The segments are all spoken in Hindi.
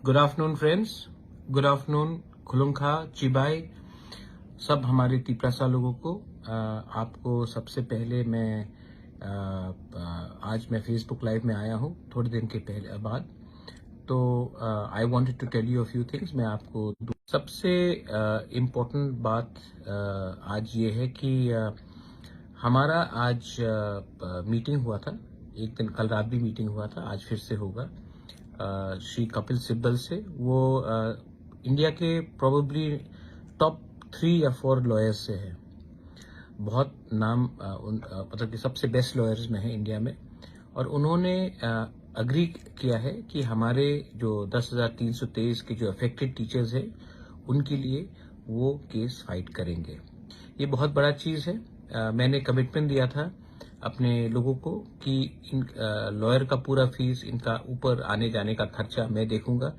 Good afternoon friends, good afternoon खुलुंखा चिबाई सब हमारे तिपरासा लोगों को। आपको सबसे पहले मैं आज मैं फेसबुक लाइव में आया हूँ थोड़े दिन के पहले बाद। तो I wanted to tell you a few things. मैं आपको सबसे इम्पोर्टेंट बात आज ये है कि हमारा आज मीटिंग हुआ था। एक दिन कल रात भी मीटिंग हुआ था, आज फिर से होगा श्री कपिल सिब्बल से। वो इंडिया के प्रोबेबली टॉप 3 या 4 लॉयर्स से है। बहुत नाम मतलब कि सबसे बेस्ट लॉयर्स में है इंडिया में। और उन्होंने अग्री किया है कि हमारे जो 10,323 के जो अफेक्टेड टीचर्स हैं उनके लिए वो केस फाइट करेंगे। ये बहुत बड़ा चीज़ है। मैंने कमिटमेंट दिया था अपने लोगों को कि इन लॉयर का पूरा फीस, इनका ऊपर आने जाने का खर्चा मैं देखूंगा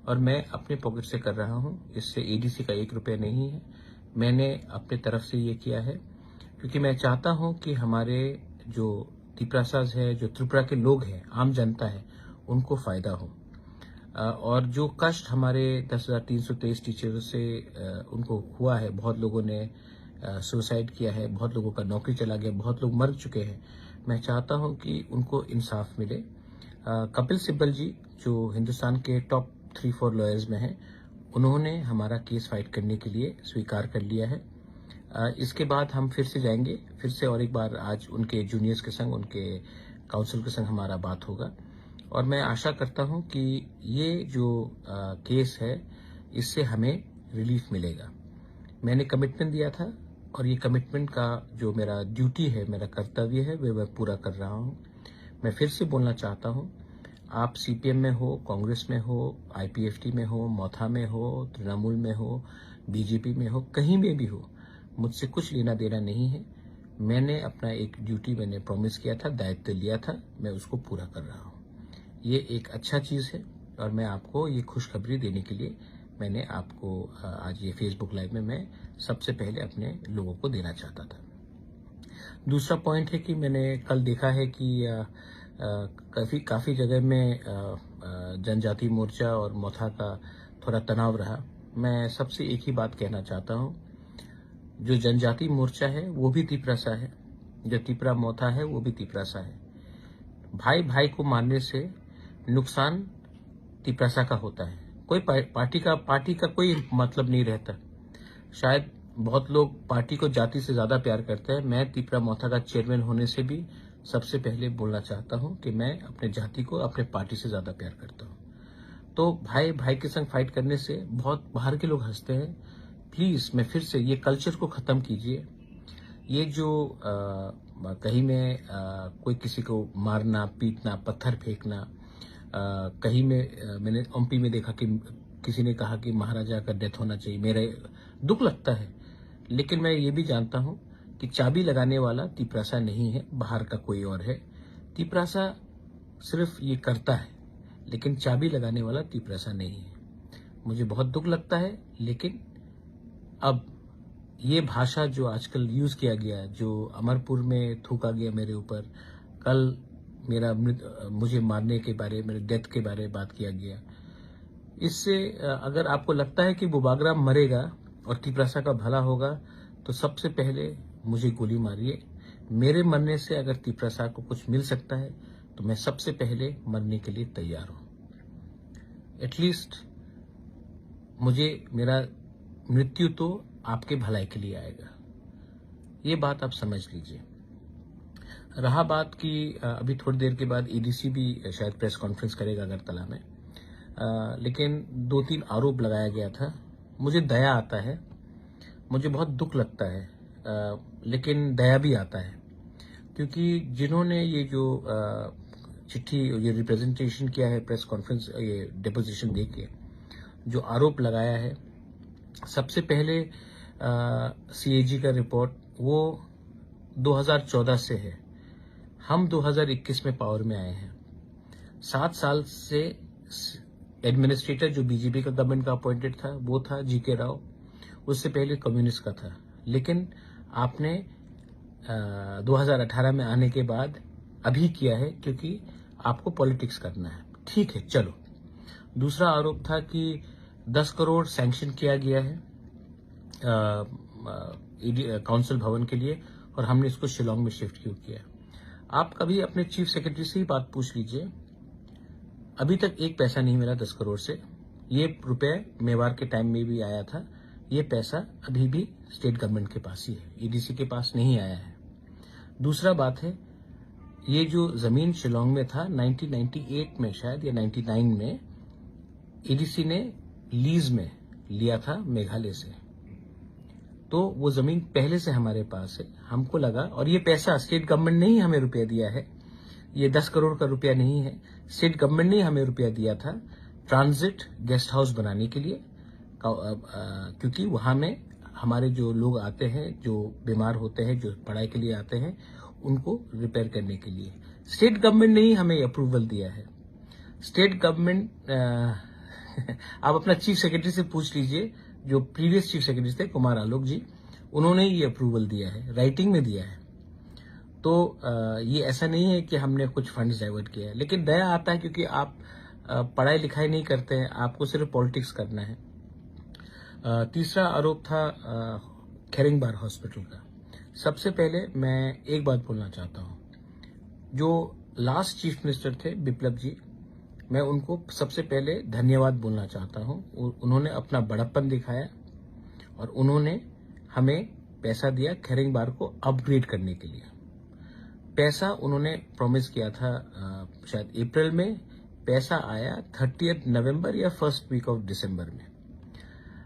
और मैं अपने पॉकेट से कर रहा हूं। इससे एडीसी का 1 रुपया नहीं है। मैंने अपने तरफ से ये किया है क्योंकि मैं चाहता हूं कि हमारे जो तिपरासाज है, जो त्रिपुरा के लोग हैं, आम जनता है, उनको फायदा हो। और जो कष्ट हमारे 10,323 टीचरों से उनको हुआ है, बहुत लोगों ने सुसाइड किया है, बहुत लोगों का नौकरी चला गया, बहुत लोग मर चुके हैं। मैं चाहता हूं कि उनको इंसाफ मिले। कपिल सिब्बल जी जो हिंदुस्तान के टॉप 3-4 लॉयर्स में हैं, उन्होंने हमारा केस फाइट करने के लिए स्वीकार कर लिया है। इसके बाद हम फिर से जाएंगे, फिर से और एक बार आज उनके जूनियर्स के संग, उनके काउंसिल के संग हमारा बात होगा। और मैं आशा करता हूं कि ये जो केस है इससे हमें रिलीफ मिलेगा। मैंने कमिटमेंट दिया था और ये कमिटमेंट का जो मेरा ड्यूटी है, मेरा कर्तव्य है, वो मैं पूरा कर रहा हूं। मैं फिर से बोलना चाहता हूं, आप सीपीएम में हो, कांग्रेस में हो, आईपीएफटी में हो, मौथा में हो, तृणमूल में हो, बीजेपी में हो, कहीं में भी हो, मुझसे कुछ लेना देना नहीं है। मैंने अपना एक ड्यूटी मैंने प्रॉमिस किया था, दायित्व लिया था, मैं उसको पूरा कर रहा हूं। ये एक अच्छा चीज है और मैं आपको ये खुशखबरी देने के लिए मैंने आपको आज ये फेसबुक लाइव में मैं सबसे पहले अपने लोगों को देना चाहता था। दूसरा पॉइंट है कि मैंने कल देखा है कि काफी जगह में जनजाति मोर्चा और मौथा का थोड़ा तनाव रहा। मैं सबसे एक ही बात कहना चाहता हूं, जो जनजाति मोर्चा है वो भी तिपरासा है, जो तिपरा मौथा है वो भी तिपरासा है। भाई भाई को मारने से नुकसान तिपरासा का होता है। कोई पार्टी का कोई मतलब नहीं रहता। शायद बहुत लोग पार्टी को जाति से ज्यादा प्यार करते हैं। मैं तिपरा मौथा का चेयरमैन होने से भी सबसे पहले बोलना चाहता हूं कि मैं अपने जाति को अपने पार्टी से ज्यादा प्यार करता हूं। तो भाई भाई के संग फाइट करने से बहुत बाहर के लोग हंसते हैं। प्लीज मैं फिर से ये कल्चर को खत्म कीजिए। ये जो कहीं में कोई किसी को मारना, पीटना, पत्थर फेंकना, कहीं में मैंने एमपी में देखा कि किसी ने कहा कि महाराजा का डेथ होना चाहिए। मेरे दुख लगता है, लेकिन मैं ये भी जानता हूं कि चाबी लगाने वाला तिपरासा नहीं है, बाहर का कोई और है। तिपरासा सिर्फ ये करता है, लेकिन चाबी लगाने वाला तिपरासा नहीं है। मुझे बहुत दुख लगता है, लेकिन अब ये भाषा जो आजकल यूज किया गया, जो अमरपुर में थूका गया मेरे ऊपर, कल मेरा मुझे मारने के बारे, मेरे डेथ के बारे में बात किया गया, इससे अगर आपको लगता है कि बुबाग्राम मरेगा और तिपरासा का भला होगा तो सबसे पहले मुझे गोली मारिए। मेरे मरने से अगर तिपरासा को कुछ मिल सकता है तो मैं सबसे पहले मरने के लिए तैयार हूं। एटलीस्ट मुझे मेरा मृत्यु तो आपके भलाई के लिए आएगा। ये बात आप समझ लीजिए। रहा बात कि अभी थोड़ी देर के बाद एडीसी भी शायद प्रेस कॉन्फ्रेंस करेगा अगरतला में, लेकिन 2-3 आरोप लगाया गया था। मुझे दया आता है, मुझे बहुत दुख लगता है, लेकिन दया भी आता है, क्योंकि जिन्होंने ये जो चिट्ठी, ये रिप्रेजेंटेशन किया है, प्रेस कॉन्फ्रेंस, ये डिपोजिशन देके जो आरोप लगाया है, सबसे पहले सीएजी का रिपोर्ट वो 2014 से है। हम 2021 में पावर में आए हैं। 7 साल से एडमिनिस्ट्रेटर जो बीजेपी का गवर्नमेंट का अपॉइंटेड था वो था जीके राव, उससे पहले कम्युनिस्ट का था। लेकिन आपने 2018 में आने के बाद अभी किया है क्योंकि आपको पॉलिटिक्स करना है। ठीक है, चलो दूसरा आरोप था कि 10 करोड़ सैंक्शन किया गया है काउंसिल भवन के लिए और हमने इसको शिलोंग में शिफ्ट क्यों किया। आप कभी अपने चीफ सेक्रेटरी से ही बात पूछ लीजिए, अभी तक एक पैसा नहीं मिला 10 करोड़ से। ये रुपए मेवाड़ के टाइम में भी आया था, ये पैसा अभी भी स्टेट गवर्नमेंट के पास ही है, ईडीसी के पास नहीं आया है। दूसरा बात है, ये जो जमीन शिलोंग में था 1998 में शायद या 99 में ईडीसी ने लीज में लिया था मेघालय से, तो वो जमीन पहले से हमारे पास है। हमको लगा, और ये पैसा स्टेट गवर्नमेंट ने ही हमें रुपया दिया है, ये 10 करोड़ का रुपया नहीं है, स्टेट गवर्नमेंट ने हमें रुपया दिया था ट्रांजिट गेस्ट हाउस बनाने के लिए, क्योंकि वहां में हमारे जो लोग आते हैं, जो बीमार होते हैं, जो पढ़ाई के लिए आते हैं, उनको रिपेयर करने के लिए स्टेट गवर्नमेंट ने ही हमें अप्रूवल दिया है। स्टेट गवर्नमेंट आप अपना चीफ सेक्रेटरी से पूछ लीजिए, जो प्रीवियस चीफ सेक्रेटरी थे कुमार आलोक जी, उन्होंने ये अप्रूवल दिया है, राइटिंग में दिया है। तो ये ऐसा नहीं है कि हमने कुछ फंड्स डाइवर्ट किया है, लेकिन दया आता है क्योंकि आप पढ़ाई लिखाई नहीं करते हैं, आपको सिर्फ पॉलिटिक्स करना है। तीसरा आरोप था खेरिंगबार हॉस्पिटल का। सबसे पहले मैं एक बात बोलना चाहता हूं, जो लास्ट चीफ मिनिस्टर थे बिप्लब जी, मैं उनको सबसे पहले धन्यवाद बोलना चाहता हूं। उन्होंने अपना बड़प्पन दिखाया और उन्होंने हमें पैसा दिया खेरिंगबार को अपग्रेड करने के लिए। पैसा उन्होंने प्रॉमिस किया था शायद अप्रैल में, पैसा आया 30 नवंबर या फर्स्ट वीक ऑफ दिसंबर में।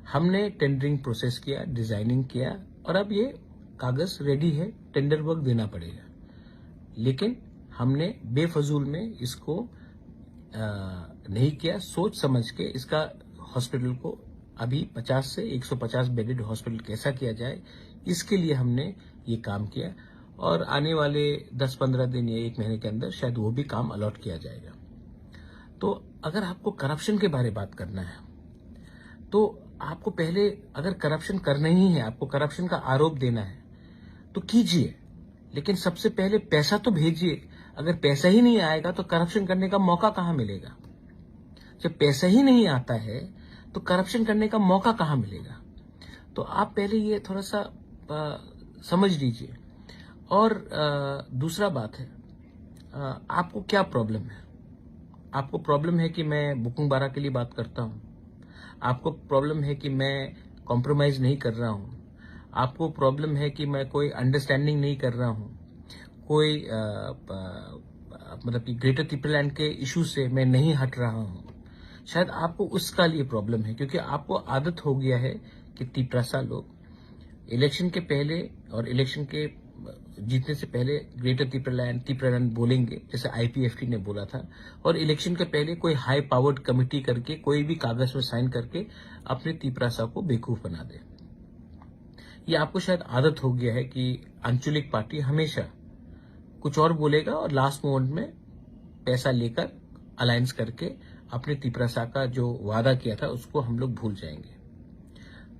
हमने टेंडरिंग प्रोसेस किया, डिजाइनिंग किया और अब ये कागज रेडी है, टेंडर वर्क देना पड़ेगा। लेकिन हमने बेफजूल में इसको नहीं किया, सोच समझ के इसका हॉस्पिटल को अभी 50 से 150 बेडेड हॉस्पिटल कैसा किया जाए, इसके लिए हमने ये काम किया और आने वाले 10-15 दिन या 1 महीने के अंदर शायद वो भी काम अलॉट किया जाएगा। तो अगर आपको करप्शन के बारे में बात करना है, तो आपको पहले अगर करप्शन करना ही है, आपको करप्शन का आरोप देना है तो कीजिए, लेकिन सबसे पहले पैसा तो भेजिए। अगर पैसा ही नहीं आएगा तो करप्शन करने का मौका कहां मिलेगा? जब पैसा ही नहीं आता है तो करप्शन करने का मौका कहां मिलेगा? तो आप पहले ये थोड़ा सा समझ लीजिए। और दूसरा बात है, आपको क्या प्रॉब्लम है? आपको प्रॉब्लम है कि मैं बुकुंगबारा के लिए बात करता हूं, आपको प्रॉब्लम है कि मैं कॉम्प्रोमाइज नहीं कर रहा हूं, आपको प्रॉब्लम है कि मैं कोई अंडरस्टैंडिंग नहीं कर रहा हूं, कोई मतलब कि ग्रेटर त्रिपुरालैंड के इशू से मैं नहीं हट रहा हूं। शायद आपको उसका लिए प्रॉब्लम है, क्योंकि आपको आदत हो गया है कि तिपरासा लोग इलेक्शन के पहले और इलेक्शन के जीतने से पहले ग्रेटर त्रिपुरालैंड बोलेंगे, जैसे आईपीएफटी ने बोला था, और इलेक्शन के पहले कोई हाई पावर्ड कमिटी करके कोई भी कागज में साइन करके अपने तिपरासा को बेवकूफ बना दे। ये आपको शायद आदत हो गया है कि आंचलिक पार्टी हमेशा कुछ और बोलेगा और लास्ट मोमेंट में पैसा लेकर अलायंस करके अपने तिपरासा का जो वादा किया था उसको हम लोग भूल जाएंगे।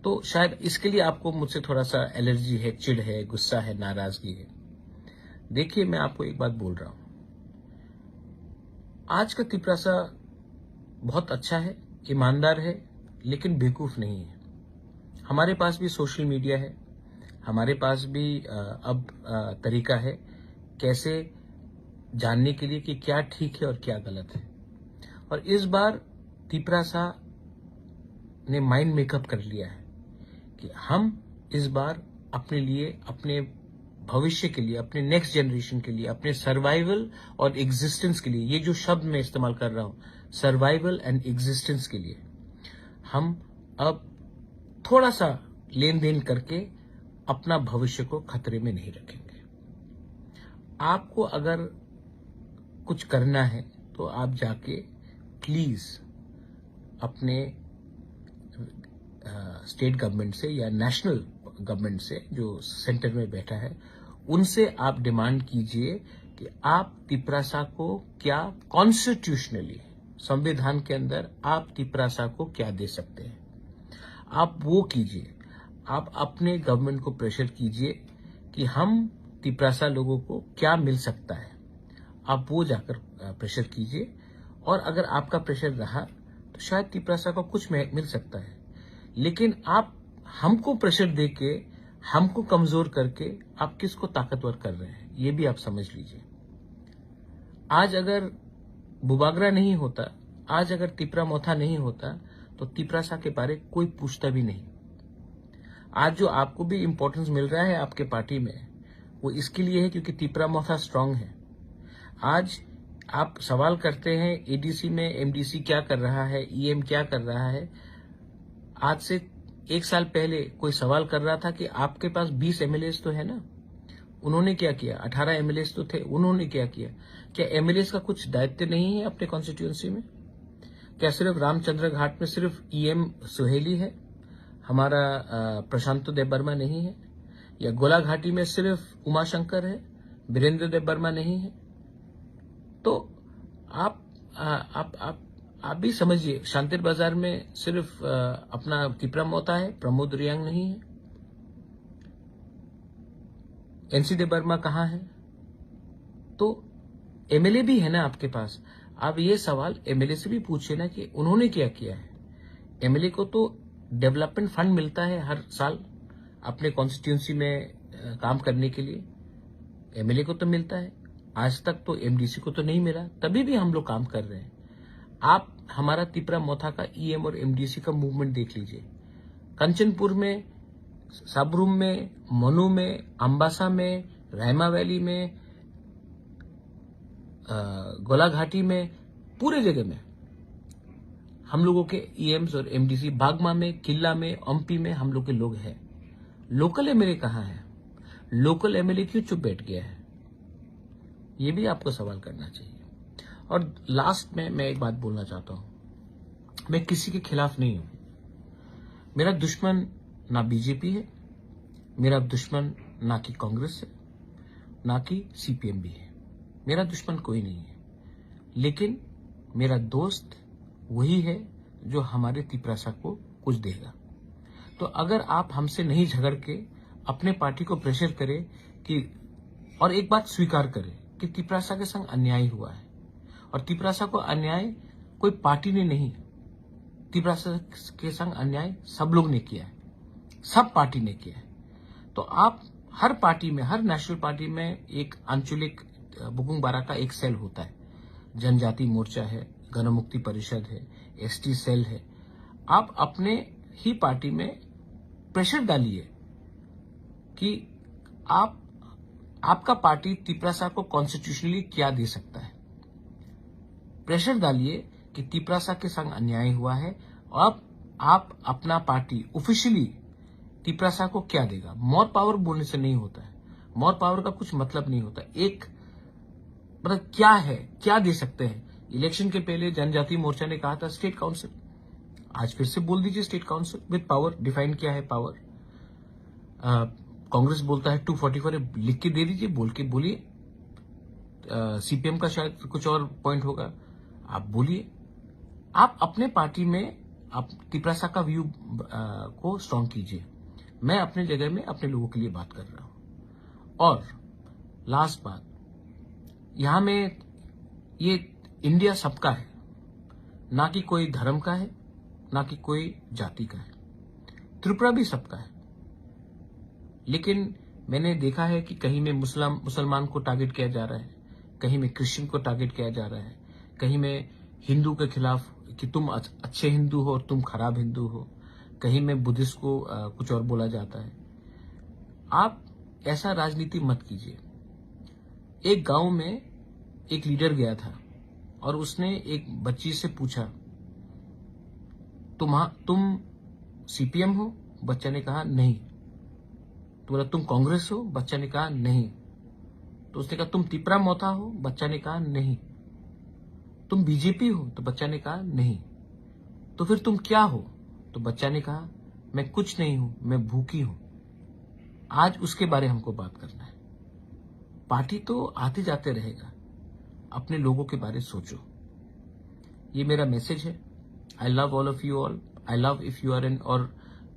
तो शायद इसके लिए आपको मुझसे थोड़ा सा एलर्जी है, चिढ़ है, गुस्सा है, नाराजगी है। देखिए, मैं आपको एक बात बोल रहा हूं, आज का तिपरासा बहुत अच्छा है, ईमानदार है, लेकिन बेवकूफ नहीं है। हमारे पास भी सोशल मीडिया है, हमारे पास भी अब तरीका है कैसे जानने के लिए कि क्या ठीक है और क्या गलत है। और इस बार तिपरासा ने माइंड मेकअप कर लिया है कि हम इस बार अपने लिए, अपने भविष्य के लिए, अपने नेक्स्ट जनरेशन के लिए, अपने सर्वाइवल और एग्जिस्टेंस के लिए, ये जो शब्द मैं इस्तेमाल कर रहा हूं, सर्वाइवल एंड एग्जिस्टेंस के लिए, हम अब थोड़ा सा लेन देन करके अपना भविष्य को खतरे में नहीं रखेंगे। आपको अगर कुछ करना है तो आप जाके प्लीज अपने स्टेट गवर्नमेंट से या नेशनल गवर्नमेंट से, जो सेंटर में बैठा है, उनसे आप डिमांड कीजिए कि आप तिपरासा को क्या कॉन्स्टिट्यूशनली, संविधान के अंदर आप तिपरासा को क्या दे सकते हैं, आप वो कीजिए। आप अपने गवर्नमेंट को प्रेशर कीजिए कि हम तिपरासा लोगों को क्या मिल सकता है, आप वो जाकर प्रेशर कीजिए। और अगर आपका प्रेशर रहा तो शायद तिपरासा को कुछ मिल सकता है। लेकिन आप हमको प्रेशर देके, हमको कमजोर करके आप किसको ताकतवर कर रहे हैं, ये भी आप समझ लीजिए। आज अगर बुबागरा नहीं होता, आज अगर तिपरा मोथा नहीं होता, तो तिपरासा के बारे कोई पूछता भी नहीं। आज जो आपको भी इंपॉर्टेंस मिल रहा है आपके पार्टी में, वो इसके लिए है क्योंकि तिपरा मोथा स्ट्रांग है। आज आप सवाल करते हैं एडीसी में एमडीसी क्या कर रहा है, ईएम क्या कर रहा है। आज से 1 साल पहले कोई सवाल कर रहा था कि आपके पास 20 एमएलए तो है ना, उन्होंने क्या किया? 18 एमएलए तो थे, उन्होंने क्या किया? क्या एमएलए का कुछ दायित्व नहीं है अपने कॉन्स्टिट्यूएंसी में? क्या सिर्फ रामचंद्र घाट में सिर्फ ईएम सुहेली है, हमारा प्रशांत देबबर्मा नहीं है? या गोला घाटी में सिर्फ उमाशंकर है, वीरेंद्र देबबर्मा नहीं है? तो आप भी समझिए, शांतिर बाजार में सिर्फ अपना तिपरा मोता है, प्रमोद रियांग नहीं है। एनसी देबबर्मा कहाँ है? तो एमएलए भी है ना आपके पास। आप ये सवाल एमएलए से भी पूछिए ना कि उन्होंने क्या किया है। एमएलए को तो डेवलपमेंट फंड मिलता है हर साल अपने कॉन्स्टिट्यूंसी में काम करने के लिए, एमएलए को तो मिलता है। आज तक तो एमडीसी को तो नहीं मिला, तभी भी हम लोग काम कर रहे हैं। आप हमारा तिपरा मोथा का ईएम और एमडीसी का मूवमेंट देख लीजिए। कंचनपुर में, साबरूम में, मनु में, अंबासा में, रायमा वैली में, गोला घाटी में, पूरे जगह में हम लोगों के ईएम्स और एमडीसी, बागमा में, किला में, एमपी में हम लोग के लोग हैं। लोकल एमएलए कहाँ है? लोकल एमएलए क्यों चुप बैठ गया है? ये भी आपको सवाल करना चाहिए। और लास्ट में मैं एक बात बोलना चाहता हूं, मैं किसी के खिलाफ नहीं हूं। मेरा दुश्मन ना बीजेपी है, मेरा दुश्मन ना कि कांग्रेस है, ना कि सीपीएम भी है। मेरा दुश्मन कोई नहीं है, लेकिन मेरा दोस्त वही है जो हमारे तिपरासा को कुछ देगा। तो अगर आप हमसे नहीं झगड़ के अपने पार्टी को प्रेशर करें कि, और एक बात स्वीकार करें कि तिपरासा के संग अन्याय हुआ है, और तिपरासा को अन्याय कोई पार्टी ने नहीं, तिपरासा के संग अन्याय सब लोग ने किया है, सब पार्टी ने किया है। तो आप हर पार्टी में, हर नेशनल पार्टी में एक आंचलिक बुकुंग बारा का एक सेल होता है। जनजाति मोर्चा है, गण मुक्ति परिषद है, एसटी सेल है। आप अपने ही पार्टी में प्रेशर डालिए कि आपका पार्टी तिपरासा को कॉन्स्टिट्यूशनली क्या दे सकता है। प्रेशर डालिए कि तिपरासा के संग अन्याय हुआ है, और अब आप अपना पार्टी ऑफिशियली तिपरासा को क्या देगा। मोर पावर बोलने से नहीं होता है, मोर पावर का कुछ मतलब नहीं होता। एक मतलब क्या है, क्या दे सकते हैं। इलेक्शन के पहले जनजाति मोर्चा ने कहा था स्टेट काउंसिल, आज फिर से बोल दीजिए state council with power. Define क्या है पावर? कांग्रेस बोलता है 244, लिख के दे दीजिए, बोल के बोलिए। सीपीएम का शायद कुछ और पॉइंट होगा, आप बोलिए। आप अपने पार्टी में आप तिपरासा का व्यू को स्ट्रांग कीजिए। मैं अपने जगह में अपने लोगों के लिए बात कर रहा हूं। और लास्ट बात, यहां में ये इंडिया सबका है, ना कि कोई धर्म का है, ना कि कोई जाति का है। त्रिपुरा भी सबका है, लेकिन मैंने देखा है कि कहीं में मुसलमान को टारगेट किया जा रहा है, कहीं में क्रिश्चियन को टारगेट किया जा रहा है, कहीं में हिंदू के खिलाफ कि तुम अच्छे हिंदू हो और तुम खराब हिंदू हो, कहीं में बुद्धिस्ट को कुछ और बोला जाता है। आप ऐसा राजनीति मत कीजिए। एक गांव में एक लीडर गया था और उसने एक बच्ची से पूछा, तुम सीपीएम हो? बच्चा ने कहा नहीं। तो बोला तुम कांग्रेस हो? बच्चा ने कहा नहीं। तो उसने कहा तुम तिपरा मोथा हो? बच्चा ने कहा नहीं। तुम बीजेपी हो? तो बच्चा ने कहा नहीं। तो फिर तुम क्या हो? तो बच्चा ने कहा मैं कुछ नहीं हूं, मैं भूखी हूं। आज उसके बारे हमको बात करना है। पार्टी तो आते जाते रहेगा, अपने लोगों के बारे सोचो। ये मेरा मैसेज है। I love all of you all. I love if you are in, और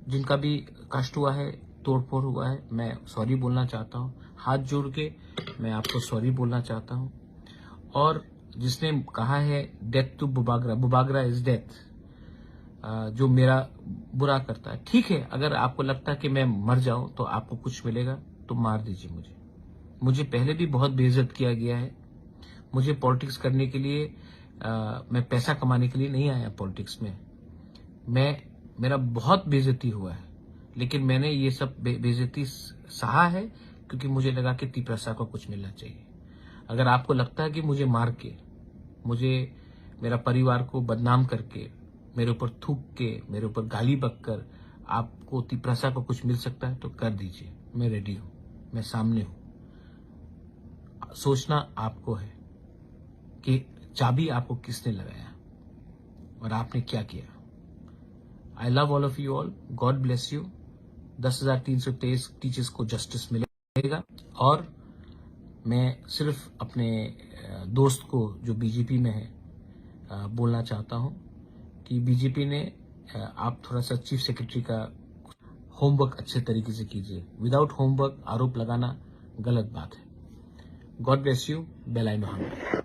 जिनका भी कष्ट हुआ है, तोड़फोड़ हुआ है, मैं सॉरी बोलना चाहता हूं। हाथ जोड़ के मैं आपको सॉरी बोलना चाहता हूं। और जिसने कहा है डेथ टू बुबागरा, बुबागरा इज डेथ, जो मेरा बुरा करता है। ठीक है, अगर आपको लगता है कि मैं मर जाऊं तो आपको कुछ मिलेगा तो मार दीजिए मुझे। मुझे पहले भी बहुत बेइज्जत किया गया है। मुझे पॉलिटिक्स करने के लिए मैं पैसा कमाने के लिए नहीं आया पॉलिटिक्स में। मेरा बहुत बेइज्जती हुआ है, लेकिन मैंने ये सब बेइज्जती सहा है क्योंकि मुझे लगा कि तिपरसा को कुछ मिलना चाहिए। अगर आपको लगता है कि मुझे मार के, मुझे मेरा परिवार को बदनाम करके, मेरे ऊपर थूक के, मेरे ऊपर गाली बककर आपको तिपरसा को कुछ मिल सकता है तो कर दीजिए। मैं रेडी हूं, मैं सामने हूं। सोचना आपको है कि चाबी आपको किसने लगाया और आपने क्या किया। आई love all of you all, God bless you. 10,323 teachers को जस्टिस मिलेगा। और मैं सिर्फ अपने दोस्त को जो बीजेपी में है बोलना चाहता हूं कि बीजेपी ने आप थोड़ा सा चीफ सेक्रेटरी का होमवर्क अच्छे तरीके से कीजिए। विदाउट होमवर्क आरोप लगाना गलत बात है। God bless you. बेलाई मोहम्मद।